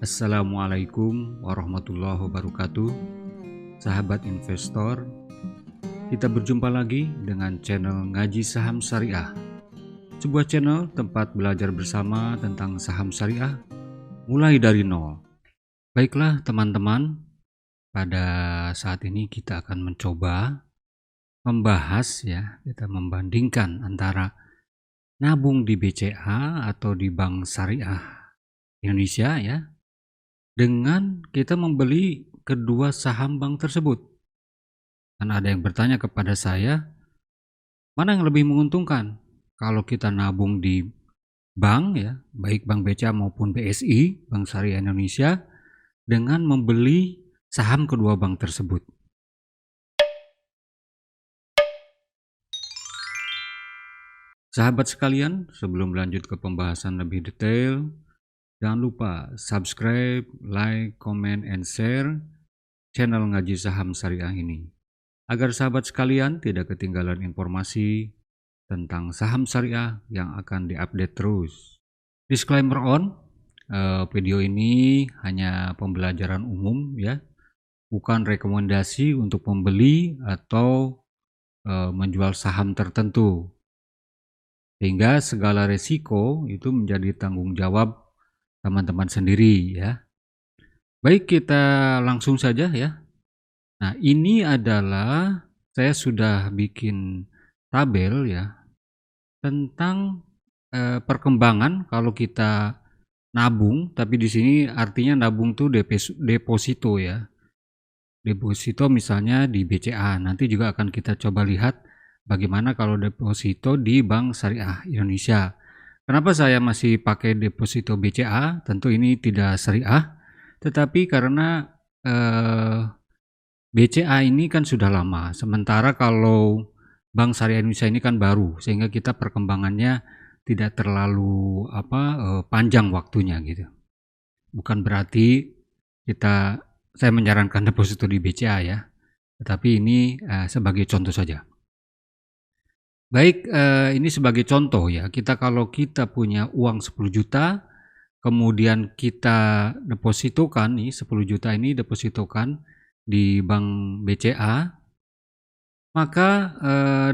Assalamualaikum warahmatullahi wabarakatuh. Sahabat investor, kita berjumpa lagi dengan channel Ngaji Saham Syariah, sebuah channel tempat belajar bersama tentang saham syariah mulai dari nol. Baiklah teman-teman, pada saat ini kita akan mencoba membahas kita membandingkan antara nabung di BCA atau di Bank Syariah Indonesia dengan kita membeli kedua saham bank tersebut. Dan ada yang bertanya kepada saya, mana yang lebih menguntungkan kalau kita nabung di bank baik Bank BCA maupun BSI, Bank Syariah Indonesia, dengan membeli saham kedua bank tersebut. Sahabat sekalian, sebelum lanjut ke pembahasan lebih detail, jangan lupa subscribe, like, comment, and share channel Ngaji Saham Syariah ini, agar sahabat sekalian tidak ketinggalan informasi tentang saham syariah yang akan diupdate terus. Disclaimer on, video ini hanya pembelajaran umum bukan rekomendasi untuk membeli atau menjual saham tertentu. Sehingga segala resiko itu menjadi tanggung jawab teman-teman sendiri Baik, kita langsung saja Nah, ini adalah saya sudah bikin tabel tentang perkembangan kalau kita nabung, tapi di sini artinya nabung tuh deposito Deposito misalnya di BCA. Nanti juga akan kita coba lihat bagaimana kalau deposito di Bank Syariah Indonesia. Kenapa saya masih pakai deposito BCA? Tentu ini tidak syariah, tetapi karena BCA ini kan sudah lama, sementara kalau Bank Syariah Indonesia ini kan baru, sehingga kita perkembangannya tidak terlalu panjang waktunya gitu. Bukan berarti saya menyarankan deposito di BCA tetapi ini sebagai contoh saja. Baik, ini sebagai contoh kalau kita punya uang 10 juta, kemudian kita depositokan 10 juta ini depositokan di Bank BCA, maka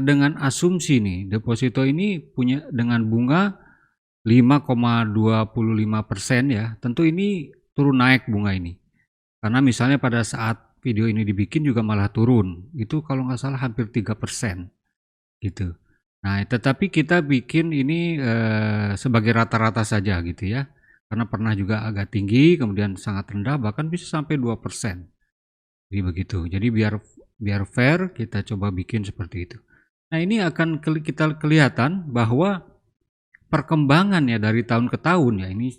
dengan asumsi deposito ini punya dengan bunga 5,25% tentu ini turun naik bunga ini. Karena misalnya pada saat video ini dibikin juga malah turun, itu kalau nggak salah hampir 3% gitu. Nah, tetapi kita bikin ini sebagai rata-rata saja gitu karena pernah juga agak tinggi, kemudian sangat rendah, bahkan bisa sampai 2%. Jadi begitu. Jadi biar fair, kita coba bikin seperti itu. Nah, ini akan kita kelihatan bahwa perkembangannya dari tahun ke tahun ini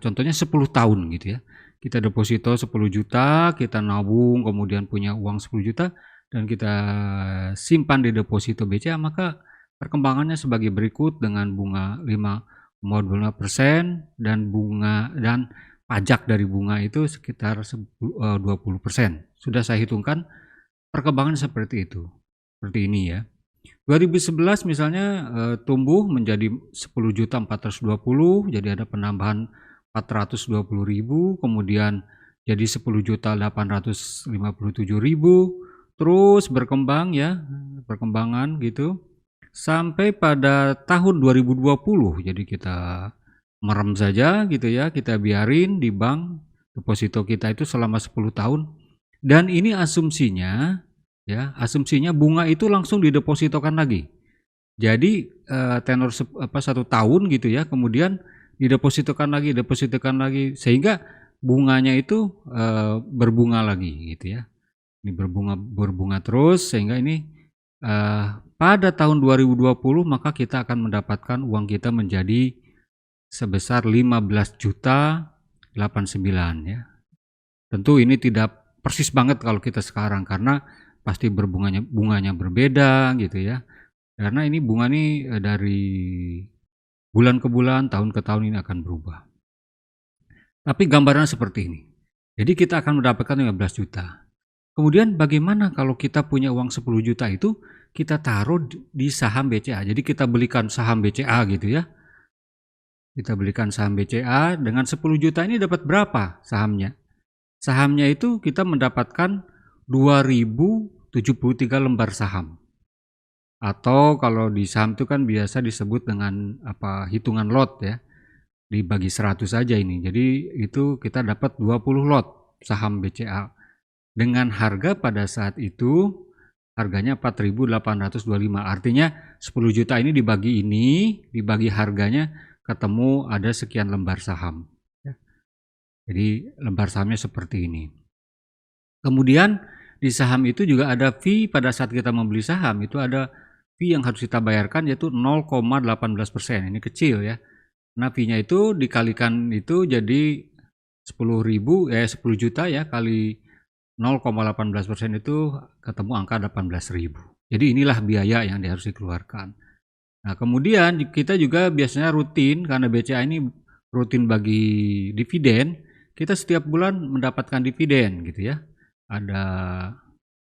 contohnya 10 tahun gitu Kita deposito 10 juta, kita nabung, kemudian punya uang 10 juta, dan kita simpan di deposito BCA, maka perkembangannya sebagai berikut dengan bunga 5,25% dan pajak dari bunga itu sekitar 20%. Sudah saya hitungkan perkembangan seperti itu. Seperti ini 2011 misalnya tumbuh menjadi 10.420, jadi ada penambahan 420.000, kemudian jadi 10.857.000, terus berkembang perkembangan gitu sampai pada tahun 2020. Jadi kita merem saja gitu kita biarin di bank deposito kita itu selama 10 tahun, dan ini asumsinya bunga itu langsung didepositokan lagi. Jadi tenor 1 tahun gitu kemudian didepositokan lagi sehingga bunganya itu berbunga lagi gitu Ini berbunga terus, sehingga ini pada tahun 2020 maka kita akan mendapatkan uang kita menjadi sebesar 15.089 Tentu ini tidak persis banget kalau kita sekarang, karena pasti bunganya berbeda gitu Karena ini bunga dari bulan ke bulan, tahun ke tahun ini akan berubah. Tapi gambaran seperti ini. Jadi kita akan mendapatkan 15 juta. Kemudian bagaimana kalau kita punya uang 10 juta itu kita taruh di saham BCA. Jadi kita belikan saham BCA gitu kita belikan saham BCA, dengan 10 juta ini dapat berapa sahamnya? Sahamnya itu kita mendapatkan 2073 lembar saham. Atau kalau di saham itu kan biasa disebut dengan hitungan lot ya. Dibagi 100 saja ini. Jadi itu kita dapat 20 lot saham BCA. Dengan harga pada saat itu harganya 4.825. Artinya 10 juta ini, dibagi harganya, ketemu ada sekian lembar saham. Jadi lembar sahamnya seperti ini. Kemudian di saham itu juga ada fee pada saat kita membeli saham, itu ada fee yang harus kita bayarkan yaitu 0,18%. Ini kecil ya. Nah fee-nya itu dikalikan itu jadi 10 juta ya kali 0,18% itu ketemu angka 18.000. Jadi inilah biaya yang harus dikeluarkan. Nah kemudian kita juga biasanya rutin, karena BCA ini rutin bagi dividen, kita setiap bulan mendapatkan dividen gitu ya. Ada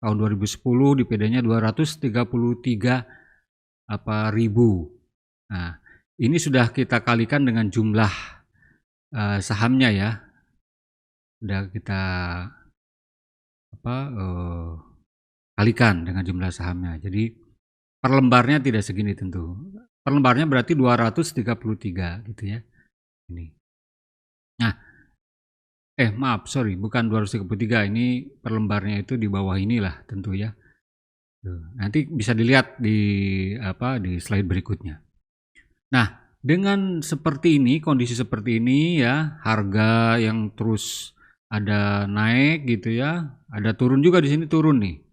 tahun 2010 dividennya 233 ribu. Nah ini sudah kita kalikan dengan jumlah sahamnya ya. Sudah kita kalikan dengan jumlah sahamnya. Jadi per lembarnya tidak segini tentu. Per lembarnya berarti 233 gitu ya. Ini. Nah, bukan 233, ini per lembarnya itu di bawah inilah tentu ya. Nanti bisa dilihat di slide berikutnya. Nah, dengan seperti ini, kondisi seperti ini ya, harga yang terus ada naik gitu ya, ada turun juga di sini, turun nih.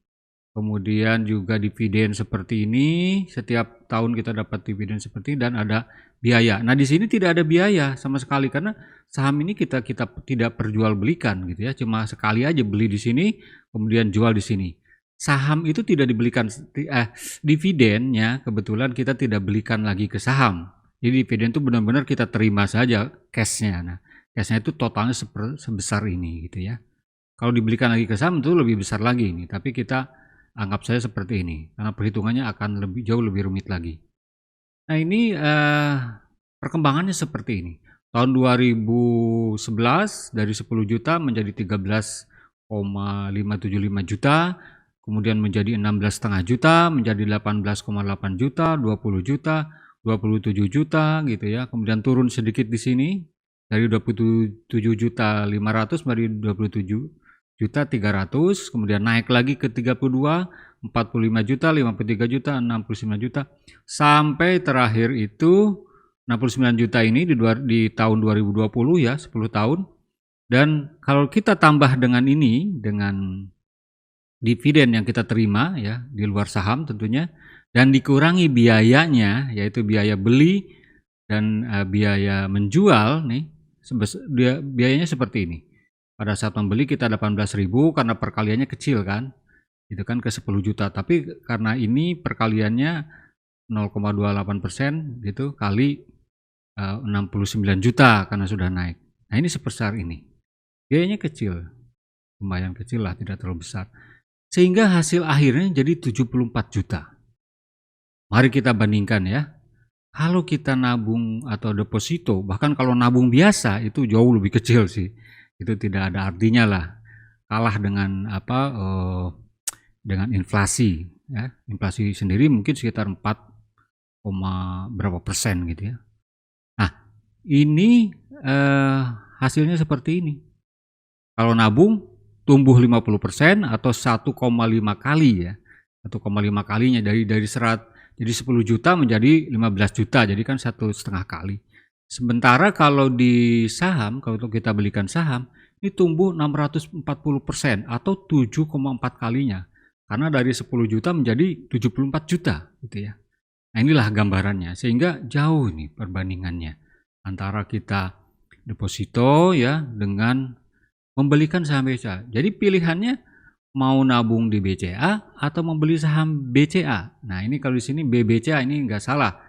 Kemudian juga dividen seperti ini, setiap tahun kita dapat dividen seperti ini, dan ada biaya. Nah di sini tidak ada biaya sama sekali karena saham ini kita tidak perjualbelikan gitu ya, cuma sekali aja beli di sini, kemudian jual di sini. Saham itu tidak dibelikan, dividennya kebetulan kita tidak belikan lagi ke saham. Jadi dividen itu benar-benar kita terima saja cashnya. Nah cashnya itu totalnya sebesar ini gitu ya. Kalau dibelikan lagi ke saham itu lebih besar lagi ini, tapi kita anggap saja seperti ini karena perhitungannya akan jauh lebih rumit lagi. Nah ini perkembangannya seperti ini. Tahun 2011 dari 10 juta menjadi 13,575 juta, kemudian menjadi 16,5 juta, menjadi 18,8 juta, 20 juta, 27 juta gitu ya. Kemudian turun sedikit di sini dari 27 juta 500 menjadi 27 juta 300, kemudian naik lagi ke 32, 45 juta, 53 juta, 69 juta, sampai terakhir itu 69 juta ini di tahun 2020 ya, 10 tahun. Dan kalau kita tambah dengan ini, dengan dividen yang kita terima ya di luar saham tentunya, dan dikurangi biayanya, yaitu biaya beli dan biaya menjual nih, biayanya seperti ini. Pada saat membeli kita 18.000 karena perkaliannya kecil kan, itu kan ke 10 juta, tapi karena ini perkaliannya 0,28% gitu kali 69 juta karena sudah naik. Nah ini sebesar ini, biayanya kecil, lumayan kecil lah, tidak terlalu besar, sehingga hasil akhirnya jadi 74 juta. Mari kita bandingkan ya, kalau kita nabung atau deposito, bahkan kalau nabung biasa itu jauh lebih kecil sih. Itu tidak ada artinya lah, kalah dengan dengan inflasi ya. Inflasi sendiri mungkin sekitar 4, berapa persen gitu ya. Nah ini hasilnya seperti ini. Kalau nabung tumbuh 50% atau 1,5 kali ya, 1,5 kalinya dari 10 juta menjadi 15 juta, jadi kan 1,5 kali. Sementara kalau di saham, kalau kita belikan saham, ini tumbuh 640% atau 7,4 kalinya. Karena dari 10 juta menjadi 74 juta gitu ya. Nah inilah gambarannya, sehingga jauh nih perbandingannya antara kita deposito ya dengan membelikan saham BCA. Jadi pilihannya mau nabung di BCA atau membeli saham BCA. Nah ini kalau di sini BBCA ini nggak salah.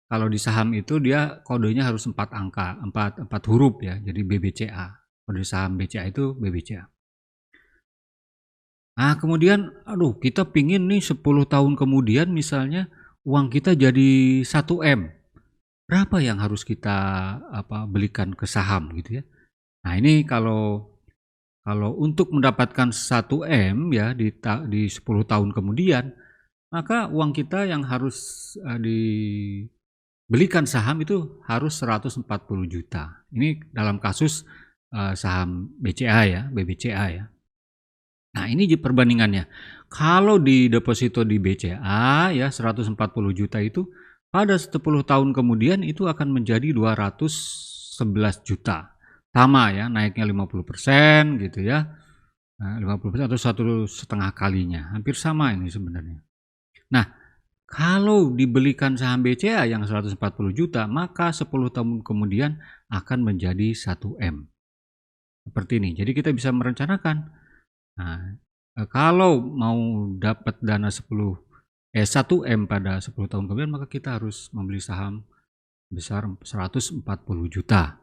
Kalau di saham itu dia kodenya harus 4 angka, 4 huruf ya, jadi BBCA. Kode saham BCA itu BBCA. Nah kemudian, kita pingin nih 10 tahun kemudian misalnya uang kita jadi 1 M. berapa yang harus kita belikan ke saham gitu ya. Nah, ini kalau untuk mendapatkan 1 M ya di 10 tahun kemudian, maka uang kita yang harus dibelikan saham itu harus 140 juta. Ini dalam kasus saham BCA ya, BBCA ya. Nah, ini perbandingannya. Kalau di deposito di BCA ya 140 juta itu pada 10 tahun kemudian itu akan menjadi 211 juta. Sama ya, naiknya 50% gitu ya. Nah, 50% atau 1,5 kalinya. Hampir sama ini sebenarnya. Nah, kalau dibelikan saham BCA yang 140 juta, maka 10 tahun kemudian akan menjadi 1 M. Seperti ini. Jadi kita bisa merencanakan. Nah, kalau mau dapat dana 1 M pada 10 tahun kemudian, maka kita harus membeli saham besar 140 juta.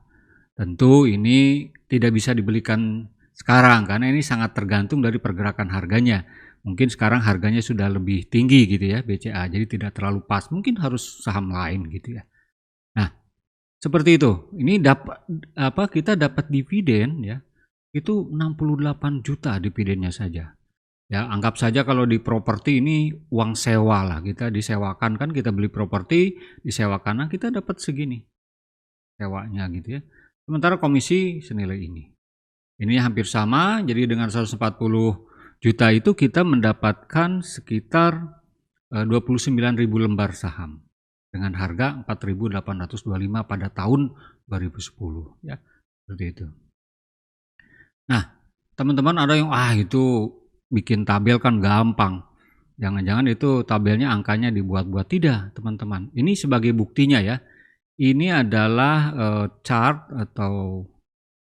Tentu ini tidak bisa dibelikan sekarang karena ini sangat tergantung dari pergerakan harganya. Mungkin sekarang harganya sudah lebih tinggi gitu ya BCA, jadi tidak terlalu pas. Mungkin harus saham lain gitu ya. Nah, seperti itu. Ini kita dapat dividen ya. Itu 68 juta dividennya saja. Ya, anggap saja kalau di properti ini uang sewa lah, kita disewakan kan, kita beli properti, disewakan, nah kita dapat segini sewanya gitu ya. Sementara komisi senilai ini. Ini hampir sama, jadi dengan 140 juta itu kita mendapatkan sekitar 29.000 lembar saham dengan harga 4.825 pada tahun 2010 ya. Seperti itu. Nah, teman-teman ada yang itu bikin tabel kan gampang. Jangan-jangan itu tabelnya angkanya dibuat-buat. Tidak, teman-teman. Ini sebagai buktinya ya. Ini adalah chart atau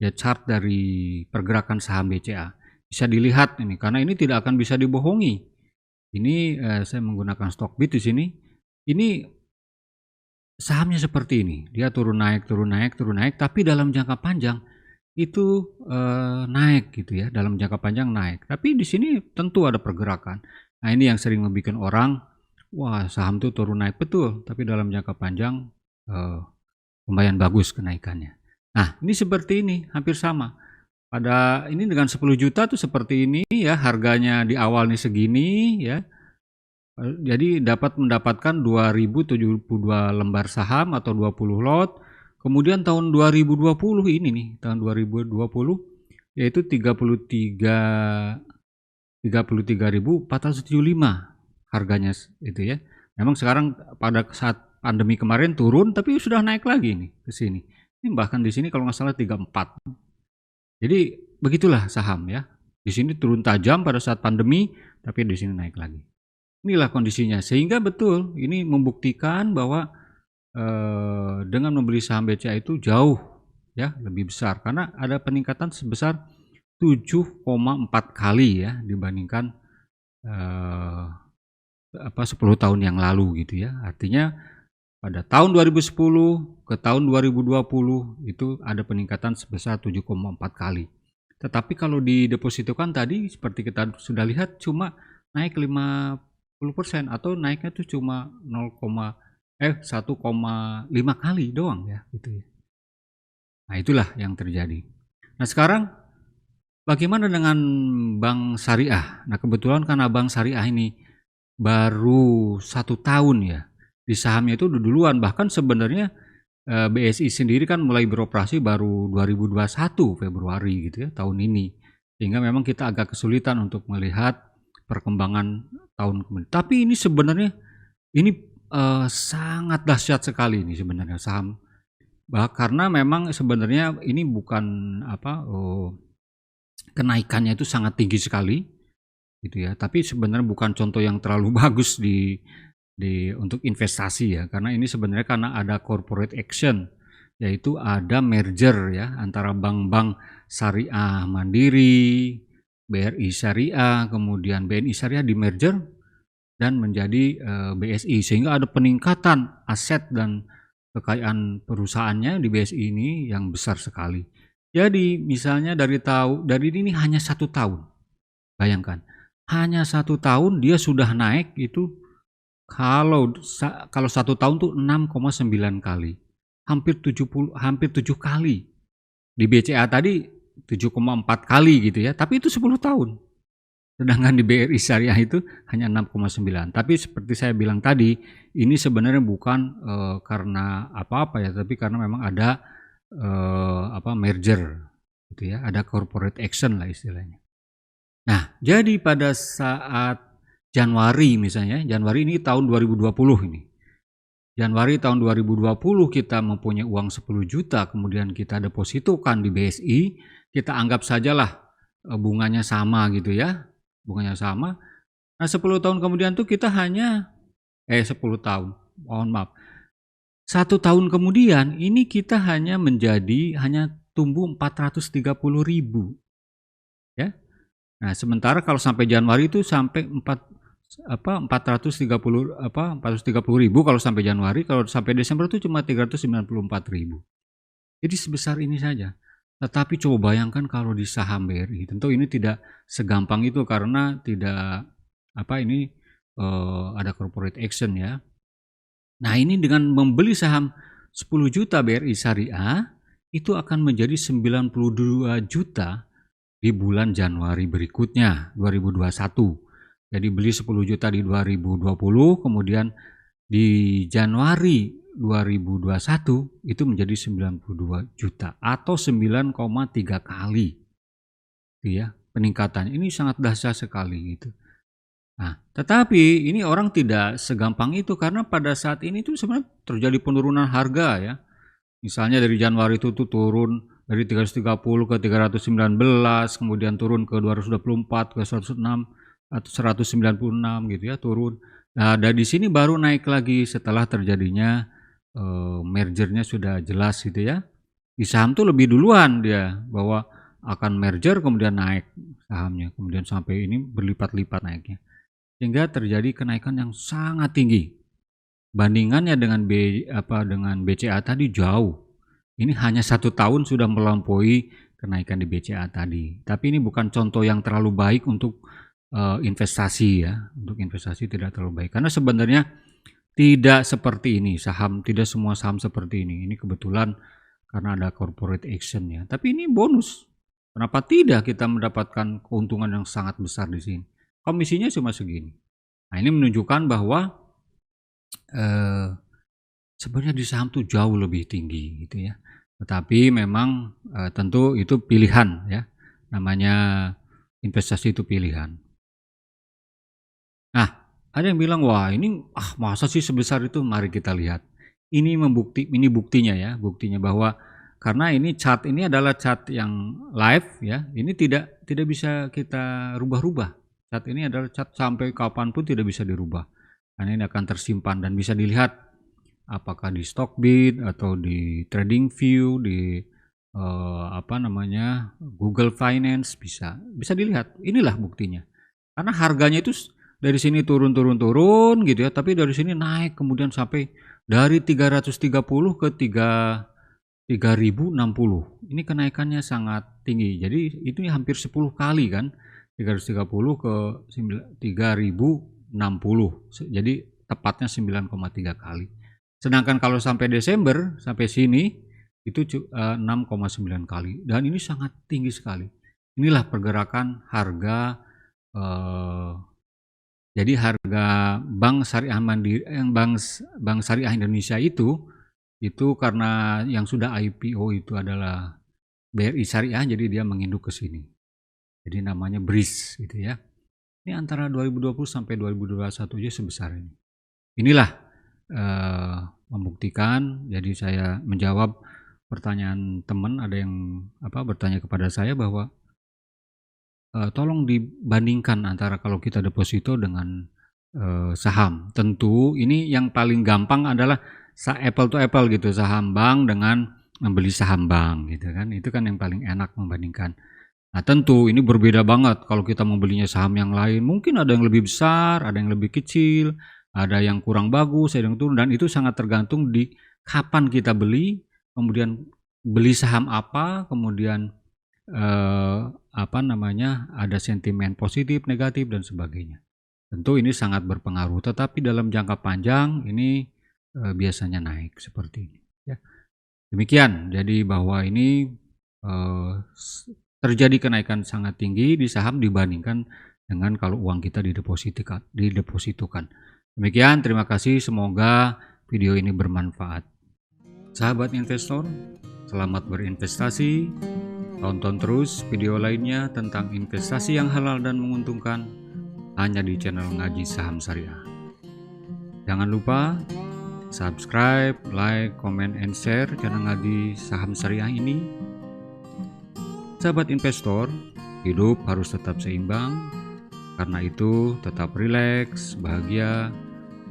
ya chart dari pergerakan saham BCA. Bisa dilihat ini karena ini tidak akan bisa dibohongi. Ini saya menggunakan Stockbit di sini. Ini sahamnya seperti ini. Dia turun naik, tapi dalam jangka panjang itu naik gitu ya. Dalam jangka panjang naik. Tapi di sini tentu ada pergerakan. Nah, ini yang sering membuat orang, wah saham itu turun naik betul, tapi dalam jangka panjang lumayan bagus kenaikannya. Nah, ini seperti ini, hampir sama. Pada ini dengan 10 juta tuh seperti ini ya, harganya di awal nih segini ya. Jadi dapat mendapatkan 2072 lembar saham atau 20 lot. Kemudian tahun 2020 ini nih, tahun 2020 yaitu 33.475 harganya itu ya. Memang sekarang pada saat pandemi kemarin turun, tapi sudah naik lagi nih ke sini. Ini bahkan di sini kalau nggak salah 34. Jadi begitulah saham ya. Di sini turun tajam pada saat pandemi, tapi di sini naik lagi. Inilah kondisinya. Sehingga betul ini membuktikan bahwa dengan membeli saham BCA itu jauh ya lebih besar karena ada peningkatan sebesar 7,4 kali ya dibandingkan 10 tahun yang lalu gitu ya. Artinya pada tahun 2010 ke tahun 2020 itu ada peningkatan sebesar 7,4 kali. Tetapi kalau didepositokan tadi seperti kita sudah lihat cuma naik 50% atau naiknya itu cuma 1,5 kali doang ya gitu ya. Nah, itulah yang terjadi. Nah, sekarang bagaimana dengan bank syariah? Nah, kebetulan karena bank syariah ini baru 1 tahun ya di sahamnya itu duluan, bahkan sebenarnya BSI sendiri kan mulai beroperasi baru 2021 Februari gitu ya tahun ini, sehingga memang kita agak kesulitan untuk melihat perkembangan tahun kemudian. Tapi ini sebenarnya ini sangat dahsyat sekali ini sebenarnya saham, karena memang sebenarnya ini bukan kenaikannya itu sangat tinggi sekali gitu ya, tapi sebenarnya bukan contoh yang terlalu bagus di untuk investasi ya, karena ini sebenarnya karena ada corporate action, yaitu ada merger ya antara bank-bank syariah Mandiri, BRI Syariah, kemudian BNI Syariah di merger dan menjadi BSI, sehingga ada peningkatan aset dan kekayaan perusahaannya di BSI ini yang besar sekali. Jadi misalnya dari ini hanya 1 tahun, bayangkan hanya 1 tahun dia sudah naik itu. Kalau 1 tahun tuh 6,9 kali. hampir 7 kali. Di BCA tadi 7,4 kali gitu ya, tapi itu 10 tahun. Sedangkan di BRI Syariah itu hanya 6,9. Tapi seperti saya bilang tadi, ini sebenarnya bukan karena apa-apa ya, tapi karena memang ada merger gitu ya, ada corporate action lah istilahnya. Nah, jadi pada saat Januari misalnya, Januari ini tahun 2020 ini. Januari tahun 2020 kita mempunyai uang 10 juta, kemudian kita depositokan di BSI, kita anggap sajalah bunganya sama gitu ya, bunganya sama. Nah 10 tahun kemudian tuh kita hanya, 10 tahun, mohon maaf. 1 tahun kemudian ini kita hanya tumbuh 430.000 ya. Nah sementara kalau sampai Januari itu sampai 430.000 kalau sampai Januari, kalau sampai Desember itu cuma 394.000. Jadi sebesar ini saja. Tetapi coba bayangkan kalau di saham BRI, tentu ini tidak segampang itu karena tidak ada corporate action ya. Nah ini dengan membeli saham 10 juta BRI Syariah itu akan menjadi 92 juta di bulan Januari berikutnya 2021. Jadi beli 10 juta di 2020, kemudian di Januari 2021 itu menjadi 92 juta atau 9,3 kali gitu ya peningkatannya. Ini sangat dahsyat sekali gitu. Nah, tetapi ini orang tidak segampang itu karena pada saat ini tuh sebenarnya terjadi penurunan harga ya. Misalnya dari Januari itu tuh turun dari 330 ke 319, kemudian turun ke 224 ke 106 atau 196 gitu ya, turun. Nah, dari sini baru naik lagi setelah terjadinya mergernya sudah jelas gitu ya. Di saham tuh lebih duluan dia bahwa akan merger, kemudian naik sahamnya, kemudian sampai ini berlipat-lipat naiknya. Sehingga terjadi kenaikan yang sangat tinggi. Bandingannya dengan BCA tadi jauh. Ini hanya 1 tahun sudah melampaui kenaikan di BCA tadi. Tapi ini bukan contoh yang terlalu baik untuk investasi ya. Untuk investasi tidak terlalu baik. Karena sebenarnya tidak seperti ini saham, tidak semua saham seperti ini. Ini kebetulan karena ada corporate action ya. Tapi ini bonus. Kenapa tidak kita mendapatkan keuntungan yang sangat besar di sini? Komisinya cuma segini. Nah ini menunjukkan bahwa sebenarnya di saham tuh jauh lebih tinggi gitu ya. Tetapi memang tentu itu pilihan ya. Namanya investasi itu pilihan. Nah, ada yang bilang wah ini masa sih sebesar itu? Mari kita lihat. Ini buktinya ya, buktinya bahwa karena ini chart ini adalah chart yang live ya. Ini tidak bisa kita rubah-rubah. Chart ini adalah chart sampai kapanpun tidak bisa dirubah. Karena ini akan tersimpan dan bisa dilihat apakah di Stockbit atau di TradingView, di Google Finance bisa dilihat. Inilah buktinya. Karena harganya itu dari sini turun gitu ya, tapi dari sini naik kemudian sampai dari 330 ke 3060. Ini kenaikannya sangat tinggi. Jadi itu hampir 10 kali kan. 330 ke 3060. Jadi tepatnya 9,3 kali. Sedangkan kalau sampai Desember sampai sini itu 6,9 kali dan ini sangat tinggi sekali. Inilah pergerakan harga jadi harga Bank Syariah Mandiri Bank Syariah Indonesia itu karena yang sudah IPO itu adalah BRI Syariah, jadi dia menginduk ke sini. Jadi namanya BRIS gitu ya. Ini antara 2020 sampai 2021 aja sebesar ini. Inilah membuktikan. Jadi saya menjawab pertanyaan teman, ada yang bertanya kepada saya bahwa tolong dibandingkan antara kalau kita deposito dengan saham. Tentu ini yang paling gampang adalah apple to apple gitu, saham bank dengan membeli saham bank gitu kan. Itu kan yang paling enak membandingkan. Nah tentu ini berbeda banget kalau kita membelinya saham yang lain. Mungkin ada yang lebih besar, ada yang lebih kecil, ada yang kurang bagus, ada yang turun, dan itu sangat tergantung di kapan kita beli, kemudian beli saham apa, kemudian ada sentimen positif, negatif dan sebagainya. Tentu ini sangat berpengaruh, tetapi dalam jangka panjang ini biasanya naik seperti ini ya. Demikian, jadi bahwa ini terjadi kenaikan sangat tinggi di saham dibandingkan dengan kalau uang kita didepositokan. Demikian, terima kasih. Semoga video ini bermanfaat. Sahabat investor, selamat berinvestasi. Tonton terus video lainnya tentang investasi yang halal dan menguntungkan hanya di channel Ngaji Saham Syariah. Jangan lupa subscribe, like, comment, and share channel Ngaji Saham Syariah ini. Sahabat investor, hidup harus tetap seimbang. Karena itu tetap rileks, bahagia,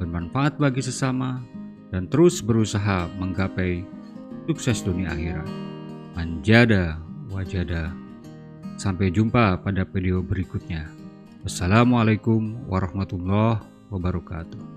bermanfaat bagi sesama, dan terus berusaha menggapai sukses dunia akhirat. Anjada wajada. Sampai jumpa pada video berikutnya. Wassalamualaikum warahmatullahi wabarakatuh.